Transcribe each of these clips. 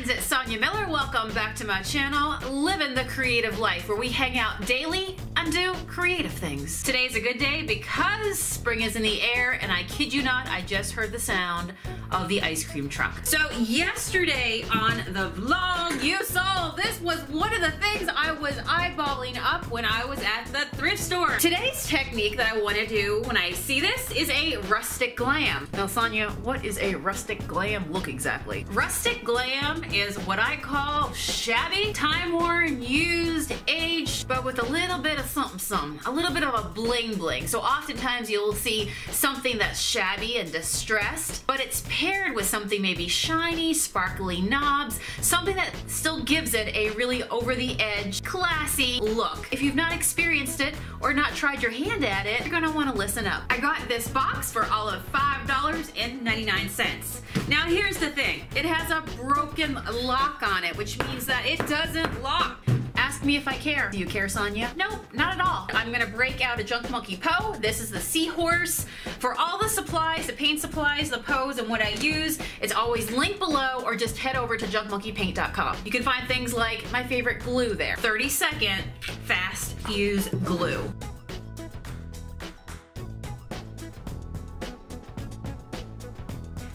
friends, it's Sonia Miller. Welcome back to my channel, Living the Creative Life, where we hang out daily and do creative things. Today's a good day because spring is in the air, and I kid you not, I just heard the sound of the ice cream truck. So yesterday on the vlog, you saw this was one of the things I was eyeballing up when I was at the thrift store. Today's technique that I want to do when I see this is a rustic glam. Now Sonia, what is a rustic glam look exactly? Rustic glam is what I call shabby, time-worn, used, aged, but with a little bit of something, a little bit of a bling bling. So oftentimes you'll see something that's shabby and distressed, but it's paired with something maybe shiny, sparkly knobs, something that still gives it a really over-the-edge, classy look. If you've not experienced it or not tried your hand at it, you're gonna want to listen up. I got this box for all of $5.99. Now here's the thing, it has a broken lock on it, which means that it doesn't lock. Ask me if I care. Do you care, Sonia? Nope, not at all. I'm gonna break out a Junk Monkey Poe. This is the seahorse. For all the supplies, the paint supplies, the Poes, and what I use, it's always linked below, or just head over to junkmonkeypaint.com. You can find things like my favorite glue there. 30-second fast fuse glue.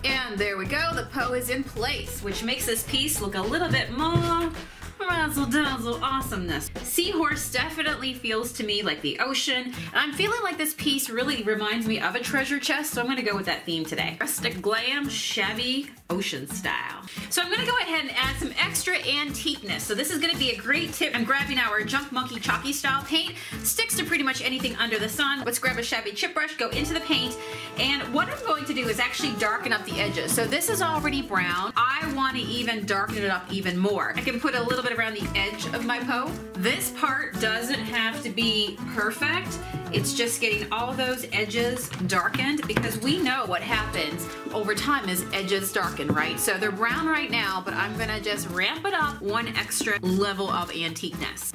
And there we go, the Poe is in place, which makes this piece look a little bit more razzle-dazzle awesomeness. Seahorse definitely feels to me like the ocean, and I'm feeling like this piece really reminds me of a treasure chest, so I'm gonna go with that theme today. Rustic glam, shabby, ocean style. So I'm gonna go ahead and add some extra antiqueness. So this is gonna be a great tip. I'm grabbing our Junk Monkey chalky style paint. Sticks to pretty much anything under the sun. Let's grab a shabby chip brush, go into the paint, and what I'm going to do is actually darken up the edges. So this is already brown. I want to even darken it up even more. I can put a little bit around the edge of my Poe. This part doesn't have to be perfect. It's just getting all those edges darkened, because we know what happens over time is edges darken, right? So they're brown right now, but I'm gonna just ramp it up one extra level of antiqueness.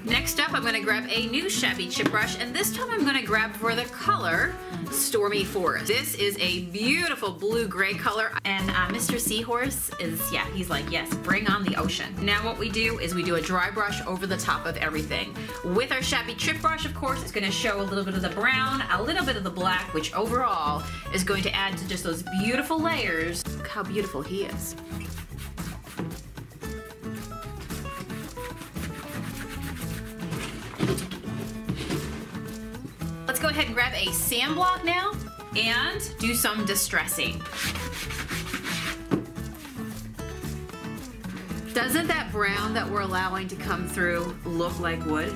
Next up, I'm gonna grab a new shabby chip brush, and this time I'm gonna grab for the color Stormy Forest. This is a beautiful blue-gray color, and Mr. Seahorse is, yeah, he's like, yes, bring on the ocean. Now what we do is we do a dry brush over the top of everything. With our shabby chip brush, of course, it's gonna show a little bit of the brown, a little bit of the black, which overall is going to add to just those beautiful layers. Look how beautiful he is. Let's go ahead and grab a sand block now and do some distressing. Doesn't that brown that we're allowing to come through look like wood?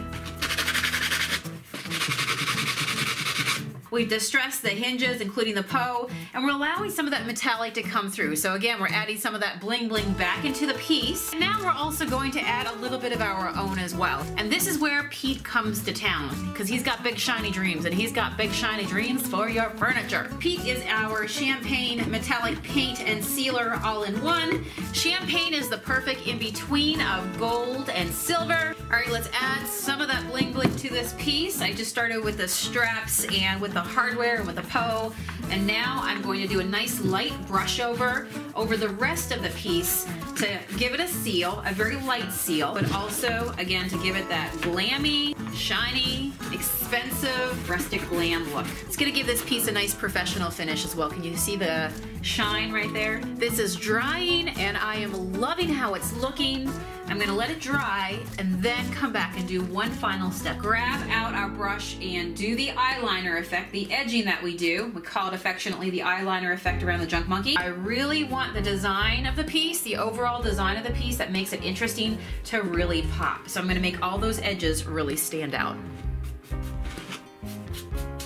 We've distressed the hinges, including the Poe, and we're allowing some of that metallic to come through. So again, we're adding some of that bling bling back into the piece. And now we're also going to add a little bit of our own as well. And this is where Pete comes to town, because he's got big shiny dreams, and he's got big shiny dreams for your furniture. Pete is our champagne metallic paint and sealer all in one. Champagne is the perfect in-between of gold and silver. All right, let's add some of that bling bling to this piece. I just started with the straps and with the hardware and with the Poe, and now I'm going to do a nice light brush over the rest of the piece to give it a seal, a very light seal, but also again to give it that glammy, shiny, expensive rustic glam look. It's gonna give this piece a nice professional finish as well. Can you see the shine right there? This is drying, and I am loving how it's looking. I'm gonna let it dry and then come back and do one final step. Grab out our brush and do the eyeliner effect, the edging that we do. We call it affectionately the eyeliner effect around the Junk Monkey. I really want the design of the piece, the overall design of the piece that makes it interesting to really pop. So I'm gonna make all those edges really stand out.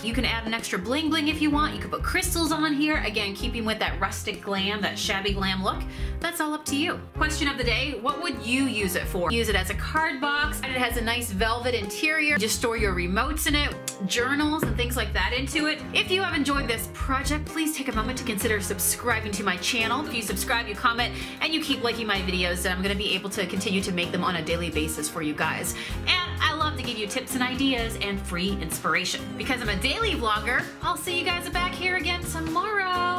You can add an extra bling bling if you want. You can put crystals on here. Again, keeping with that rustic glam, that shabby glam look. That's all up to you. Question of the day, what would you use it for? Use it as a card box. It has a nice velvet interior. Just store your remotes in it, journals and things like that into it. If you have enjoyed this project, please take a moment to consider subscribing to my channel. If you subscribe, you comment, and you keep liking my videos, then I'm gonna be able to continue to make them on a daily basis for you guys. And I love to give you tips and ideas and free inspiration. Because I'm a daily vlogger, I'll see you guys back here again tomorrow.